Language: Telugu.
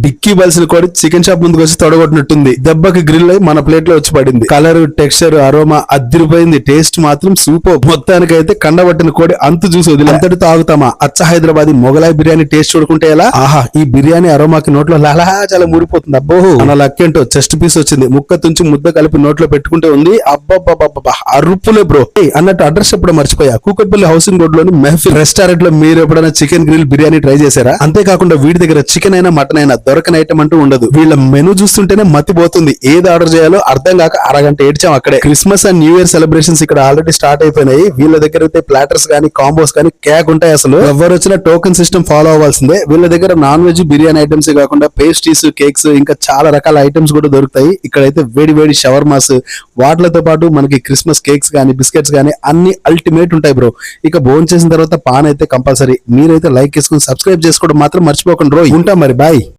డిక్కీ బల్సిన కోడి చికెన్ షాప్ ముందుకు వచ్చి తొడగొట్టినట్టుంది. దెబ్బకి గ్రిల్ అయి మన ప్లేట్ లో వచ్చి పడింది. కలర్, టెక్స్చర్, అరోమా అదిరిపోయింది. టేస్ట్ మాత్రం సూపర్. మొత్తానికైతే కండబట్టిన కోడి అంతు చూసి వదిలేంతటితో ఆగుతామా? అచ్చ హైదరాబాద్ మొగలాయి బిర్యానీ టేస్ట్ చూడుకుంటే ఎలా? ఆహా, ఈ బిర్యానీ అరోమాకి నోట్లో లహలహా చాలా ముడిపోతుంది. అబ్బో, మన లక్కేంటో చెస్ట్ పీస్ వచ్చింది. ముక్క తుంచి ముద్ద కలిపి నోట్లో పెట్టుకుంటే ఉంది. అబ్బబ్బబ్బబ్బా, అరుపులే బ్రో. అన్నట్టు అడ్రస్ ఎప్పుడో మర్చిపోయా. కూకట్పల్లి హౌసింగ్ రోడ్ లోని మెహఫిల్ రెస్టారెంట్ లో మీరు ఎప్పుడైనా చికెన్ గ్రిల్ బిర్యానీ ట్రై చేశారా? అంతేకాకుండా వీడి దగ్గర చికెన్ అయినా మటన్ అయినా దొరకని ఐటమ్ అంటూ ఉండదు. వీళ్ళ మెనూ చూస్తుంటేనే మతిపోతుంది. ఏది ఆర్డర్ చేయాలో అర్థం కాక అరగంట ఏడ్చాం అక్కడే. Christmas and new year celebrations ఇక్కడ ఆల్రెడీ స్టార్ట్ అయిపోయినాయి. వీళ్ళ దగ్గర అయితే ప్లాటర్స్ గానీ కాంబోస్ కానీ కేక్ ఉంటాయి. అసలు ఎవరు వచ్చినా టోకెన్ సిస్టమ్ ఫాలో అవ్వాల్సిందే. వీళ్ళ దగ్గర నాన్ వెజ్ బిర్యానీ ఐటమ్స్ కాకుండా పేస్ట్రీస్, కేక్స్ ఇంకా చాలా రకాల ఐటమ్స్ కూడా దొరుకుతాయి. ఇక్కడైతే వేడి వేడి షవర్మాస్, వాటిలతో పాటు మనకి క్రిస్మస్ కేక్స్ గానీ బిస్కెట్స్ గానీ అన్ని అల్టిమేట్ ఉంటాయి బ్రో. ఇక భోజనం చేసిన తర్వాత పాన్ అయితే కంపల్సరీ. మీరైతే లైక్ చేసుకుని సబ్స్క్రైబ్ చేసుకోవడం మాత్రం మర్చిపోకండి బ్రో. ఉంటాం మరి, బాయ్.